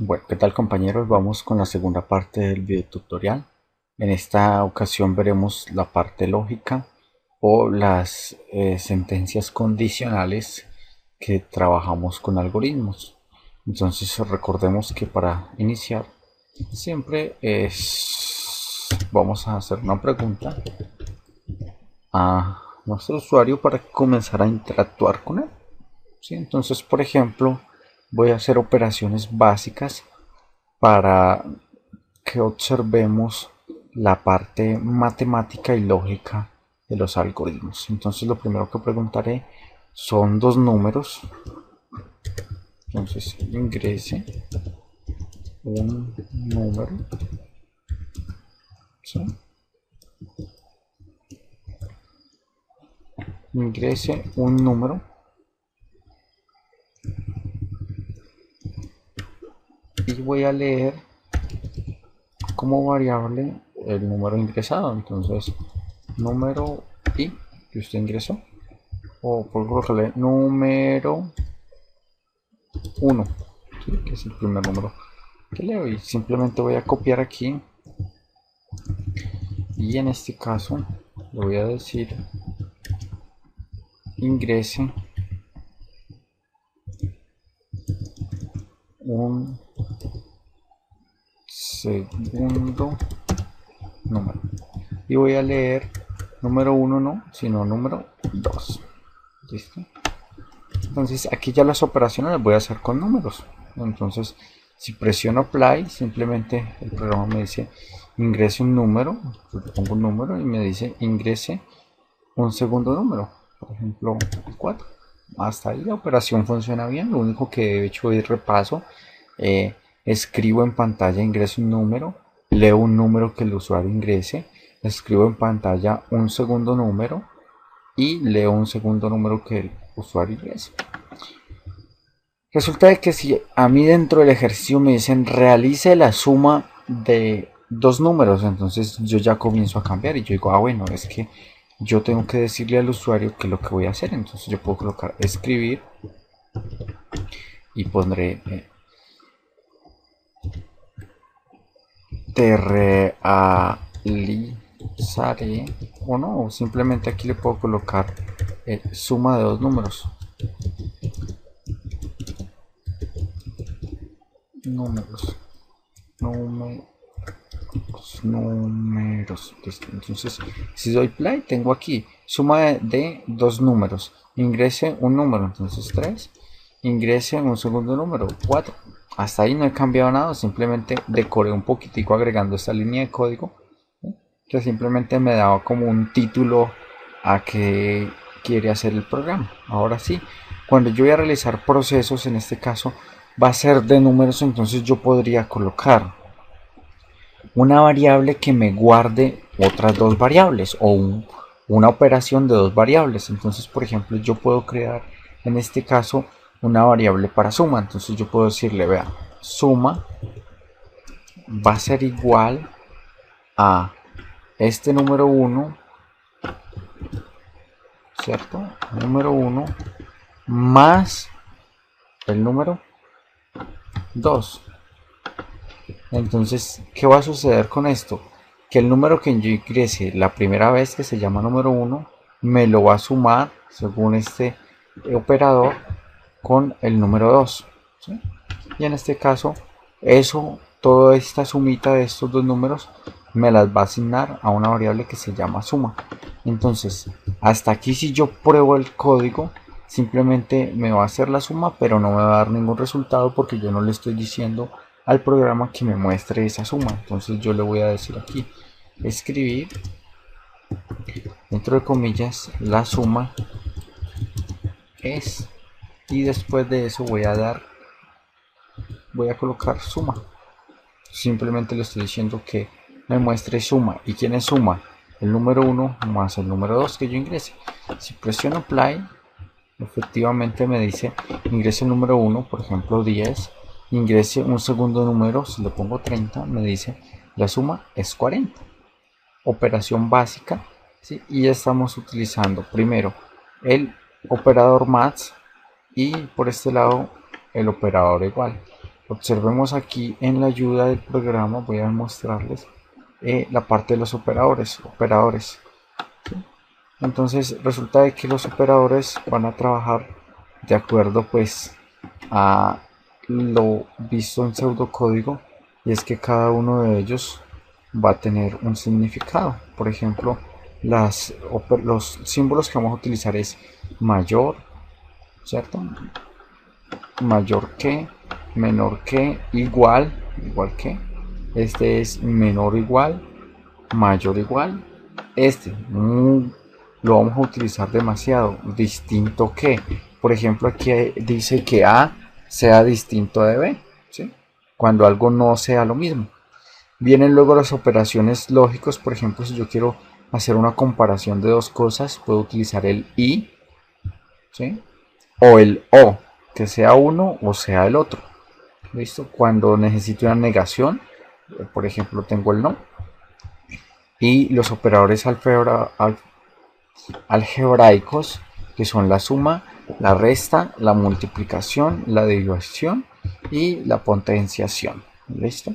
Bueno, ¿qué tal compañeros? Vamos con la segunda parte del video tutorial. En esta ocasión veremos la parte lógica o las sentencias condicionales que trabajamos con algoritmos. Entonces recordemos que para iniciar siempre vamos a hacer una pregunta a nuestro usuario para comenzar a interactuar con él. ¿Sí? Entonces, por ejemplo, voy a hacer operaciones básicas para que observemos la parte matemática y lógica de los algoritmos. Entonces lo primero que preguntaré son dos números. Entonces ingrese un número, ¿sí? Ingrese un número y voy a leer como variable el número ingresado. Entonces número i que usted ingresó, o por colocarle número 1, ¿sí? Que es el primer número que leo, y simplemente voy a copiar aquí, y en este caso le voy a decir ingrese un segundo número y voy a leer número 1 no, sino número 2. ¿Listo? Entonces aquí ya las operaciones las voy a hacer con números. Entonces si presiono apply, simplemente el programa me dice ingrese un número, yo le pongo un número y me dice ingrese un segundo número, por ejemplo 4. Hasta ahí la operación funciona bien. Lo único que he hecho es repaso, eh, escribo en pantalla, ingreso un número, leo un número que el usuario ingrese, escribo en pantalla un segundo número y leo un segundo número que el usuario ingrese. Resulta de que si a mí dentro del ejercicio me dicen realice la suma de dos números, entonces yo ya comienzo a cambiar y yo digo, bueno, es que yo tengo que decirle al usuario qué es lo que voy a hacer. Entonces yo puedo colocar escribir y pondré te realizaré, o no, o simplemente aquí le puedo colocar suma de dos números. Números. Números. Números. Listo. Entonces, si doy play, tengo aquí suma de dos números. Ingrese un número, entonces 3. Ingrese un segundo número, 4. Hasta ahí no he cambiado nada, simplemente decoré un poquitico agregando esta línea de código, ¿sí? Que simplemente me daba como un título a que quiere hacer el programa. Ahora sí, cuando yo voy a realizar procesos, en este caso va a ser de números, entonces yo podría colocar una variable que me guarde otras dos variables, o una operación de dos variables. Entonces, por ejemplo, yo puedo crear en este caso una variable para suma. Entonces yo puedo decirle, vea, suma va a ser igual a este número 1, ¿cierto? Número 1 más el número 2. Entonces, ¿qué va a suceder con esto? Que el número que yo ingrese la primera vez, que se llama número 1, me lo va a sumar según este operador con el número 2, ¿sí? Y en este caso, toda esta sumita de estos dos números me las va a asignar a una variable que se llama suma. Entonces, hasta aquí, si yo pruebo el código, simplemente me va a hacer la suma, pero no me va a dar ningún resultado porque yo no le estoy diciendo al programa que me muestre esa suma. Entonces yo le voy a decir aquí escribir dentro de comillas la suma es, y después de eso voy a colocar suma. Simplemente le estoy diciendo que me muestre suma. ¿Y quién es suma? El número 1 más el número 2 que yo ingrese. Si presiono apply, efectivamente me dice ingrese el número 1, por ejemplo 10, ingrese un segundo número, si le pongo 30, me dice la suma es 40. Operación básica, ¿sí? Y ya estamos utilizando primero el operador más y por este lado el operador igual. observemos aquí en la ayuda del programa, voy a mostrarles la parte de los operadores. ¿Sí? Entonces resulta de que los operadores van a trabajar de acuerdo pues a lo visto en pseudocódigo, y es que cada uno de ellos va a tener un significado. Por ejemplo, los símbolos que vamos a utilizar es mayor, ¿cierto? Mayor que, menor que, igual que. Este es menor o igual, mayor o igual. Este lo vamos a utilizar demasiado. Distinto que, por ejemplo, aquí dice que A sea distinto de B, ¿sí? Cuando algo no sea lo mismo. Vienen luego las operaciones lógicas. Por ejemplo, si yo quiero hacer una comparación de dos cosas, puedo utilizar el y, ¿sí? O el o, que sea uno o sea el otro. ¿Listo? Cuando necesito una negación, por ejemplo, tengo el no. Y los operadores algebraicos, que son la suma, la resta, la multiplicación, la división y la potenciación. ¿Listo?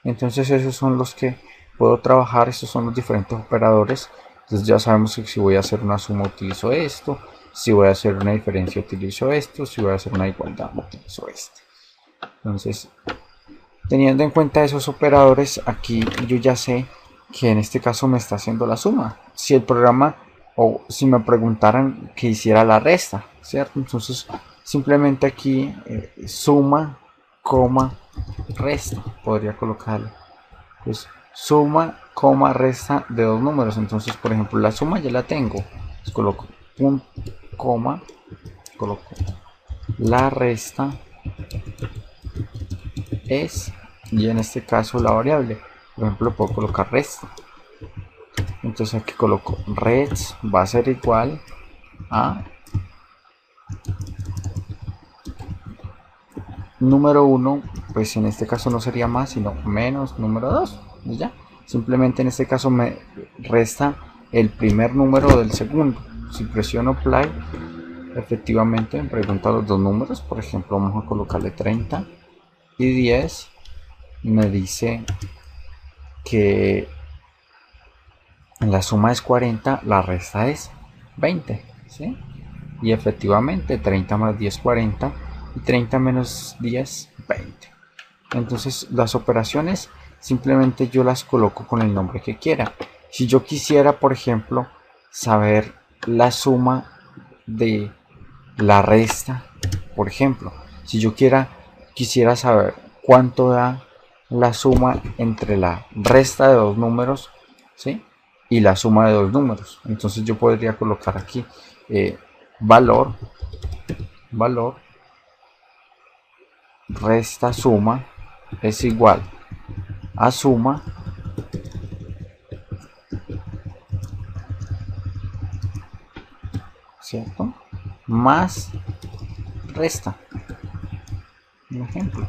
Entonces esos son los que puedo trabajar. Estos son los diferentes operadores. Entonces ya sabemos que si voy a hacer una suma utilizo esto, si voy a hacer una diferencia utilizo esto, si voy a hacer una igualdad utilizo este. Entonces, teniendo en cuenta esos operadores, aquí yo ya sé que en este caso me está haciendo la suma. Si el programa, o si me preguntaran que hiciera la resta, ¿cierto? Entonces simplemente aquí suma, coma, resta, podría colocarlo. Pues suma, coma, resta de dos números. Entonces, por ejemplo, la suma ya la tengo. Entonces, coloco punto, coma, coloco la resta es, y en este caso la variable, por ejemplo, puedo colocar resta. Entonces aquí coloco res va a ser igual a número 1, pues en este caso no sería más sino menos número 2. Y ya, simplemente en este caso me resta el primer número del segundo. Si presiono play, efectivamente me pregunta los dos números. Por ejemplo, vamos a colocarle 30 y 10. Me dice que la suma es 40, la resta es 20, ¿sí? Y efectivamente 30 más 10 40 y 30 menos 10 20. Entonces las operaciones simplemente yo las coloco con el nombre que quiera. Si yo quisiera, por ejemplo, saber la suma de la resta, por ejemplo, si yo quisiera saber cuánto da la suma entre la resta de dos números, ¿sí? Y la suma de dos números, entonces yo podría colocar aquí valor resta suma es igual a suma ¿cierto? Más resta, un ejemplo,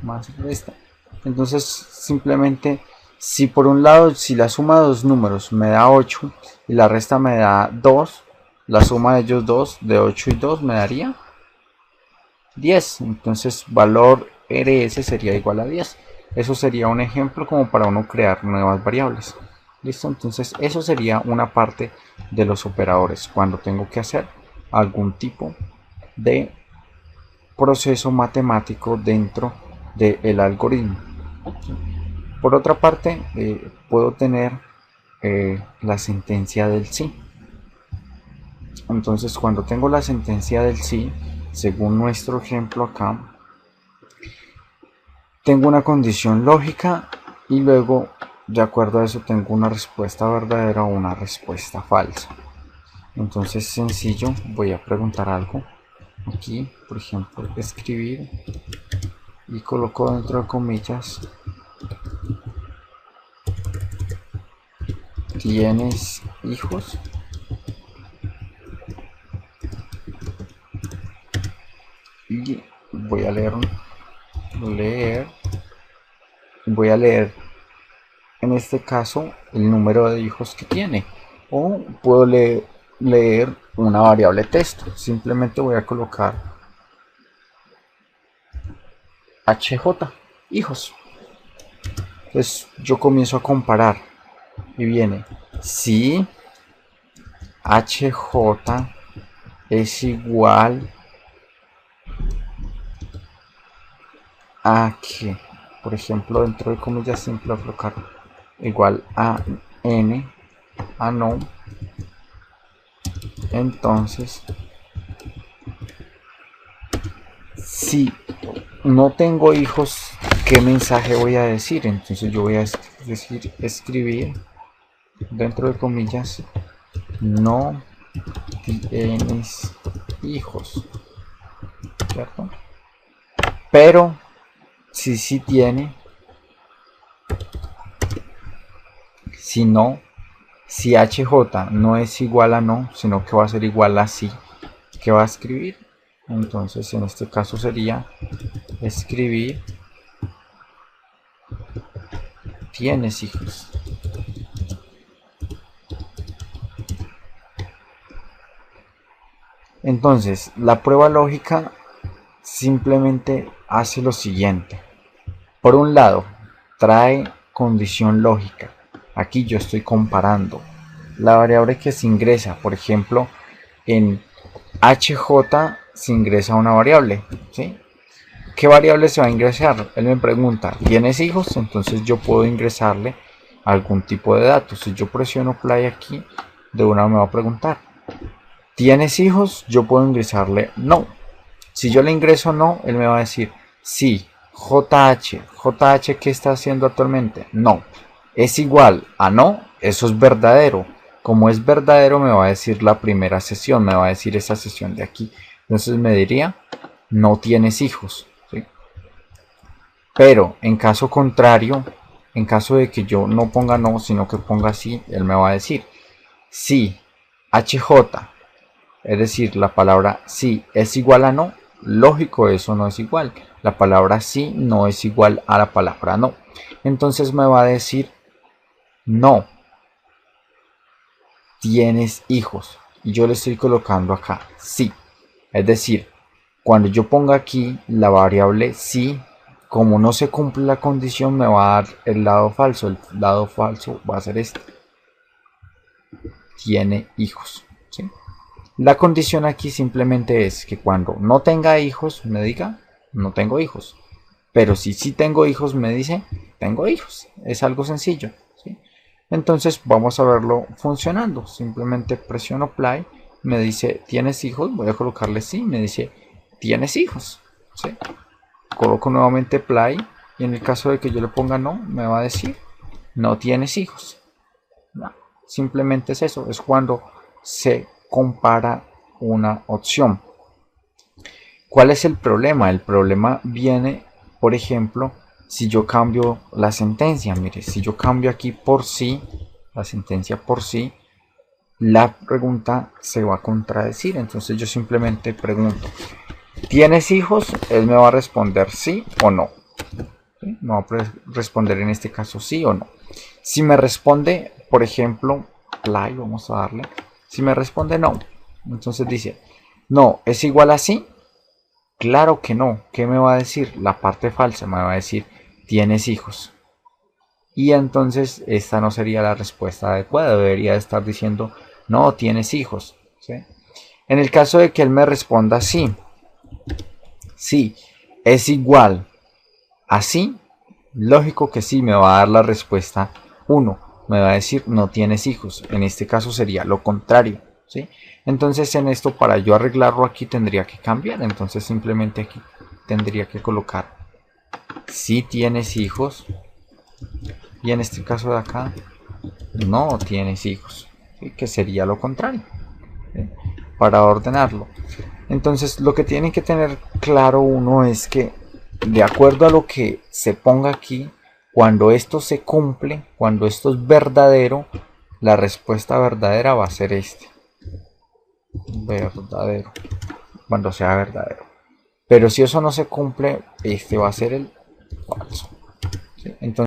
más resta. Entonces simplemente, si por un lado, si la suma de dos números me da 8 y la resta me da 2, la suma de ellos dos, de 8 y 2, me daría 10. Entonces valor rs sería igual a 10. Eso sería un ejemplo como para uno crear nuevas variables. ¿Listo? Entonces eso sería una parte de los operadores cuando tengo que hacer algún tipo de proceso matemático dentro del algoritmo. Por otra parte, puedo tener la sentencia del sí. Entonces cuando tengo la sentencia del sí, según nuestro ejemplo acá, tengo una condición lógica y luego de acuerdo a eso tengo una respuesta verdadera o una respuesta falsa. Entonces sencillo, voy a preguntar algo aquí, por ejemplo, escribir, y coloco dentro de comillas, ¿tienes hijos? Y voy a voy a leer en este caso el número de hijos que tiene, o puedo leer una variable texto. Simplemente voy a colocar HJ, hijos. Entonces yo comienzo a comparar y viene si HJ es igual a que, por ejemplo, dentro de comillas simple voy a colocar igual a n, a no, entonces si no tengo hijos, ¿qué mensaje voy a decir? Entonces yo voy a escribir dentro de comillas no tienes hijos, ¿cierto? Pero si sí tiene, si no, si HJ no es igual a no, sino que va a ser igual a sí, ¿qué va a escribir? Entonces en este caso sería escribir tienes hijos. Entonces la prueba lógica simplemente hace lo siguiente. Por un lado, trae condición lógica. Aquí yo estoy comparando la variable que se ingresa. Por ejemplo, en HJ se ingresa una variable, ¿sí? ¿Qué variable se va a ingresar? Él me pregunta, ¿tienes hijos? Entonces yo puedo ingresarle algún tipo de datos. Si yo presiono play aquí, de una me va a preguntar, ¿tienes hijos? Yo puedo ingresarle no. Si yo le ingreso no, él me va a decir sí. JH, ¿qué está haciendo actualmente? No. Es igual a no, eso es verdadero. Como es verdadero, me va a decir la primera sesión, me va a decir esa sesión de aquí. Entonces me diría, no tienes hijos, ¿sí? Pero en caso contrario, en caso de que yo no ponga no, sino que ponga sí, él me va a decir, si HJ, es decir, la palabra sí es igual a no, lógico, eso no es igual. La palabra sí no es igual a la palabra no. Entonces me va a decir no tienes hijos. Y yo le estoy colocando acá sí. Es decir, cuando yo ponga aquí la variable sí, como no se cumple la condición, me va a dar el lado falso. El lado falso va a ser este. Tiene hijos. ¿Sí? La condición aquí simplemente es que cuando no tenga hijos, me diga no tengo hijos. Pero si sí tengo hijos, me dice tengo hijos. Es algo sencillo. ¿Sí? Entonces vamos a verlo funcionando. Simplemente presiono play. Me dice ¿tienes hijos? Voy a colocarle sí. Me dice ¿tienes hijos? ¿Sí? Coloco nuevamente play. Y en el caso de que yo le ponga no, me va a decir no tienes hijos. No. Simplemente es eso. Es cuando se compara una opción. ¿Cuál es el problema? El problema viene, por ejemplo, si yo cambio la sentencia. Mire, si yo cambio aquí por sí, la sentencia por sí, la pregunta se va a contradecir. Entonces yo simplemente pregunto, ¿tienes hijos? Él me va a responder sí o no. ¿Sí? Me va a responder en este caso sí o no. Si me responde, por ejemplo, play, vamos a darle. Si me responde no, entonces dice, no, ¿es igual a sí? Claro que no. ¿Qué me va a decir? La parte falsa me va a decir, tienes hijos. Y entonces esta no sería la respuesta adecuada. Debería estar diciendo, no, tienes hijos. ¿Sí? En el caso de que él me responda sí, sí, es igual a sí, lógico que sí, me va a dar la respuesta 1. Me va a decir, no tienes hijos. En este caso sería lo contrario. ¿Sí? Entonces en esto, para yo arreglarlo aquí, tendría que cambiar. Entonces simplemente aquí tendría que colocar si tienes hijos. Y en este caso de acá, no tienes hijos. ¿Sí? Que sería lo contrario. ¿Sí? Para ordenarlo. Entonces lo que tienen que tener claro uno es que, de acuerdo a lo que se ponga aquí, cuando esto se cumple, cuando esto es verdadero, la respuesta verdadera va a ser este. Verdadero. Cuando sea verdadero. Pero si eso no se cumple, este va a ser el falso. ¿Sí? Entonces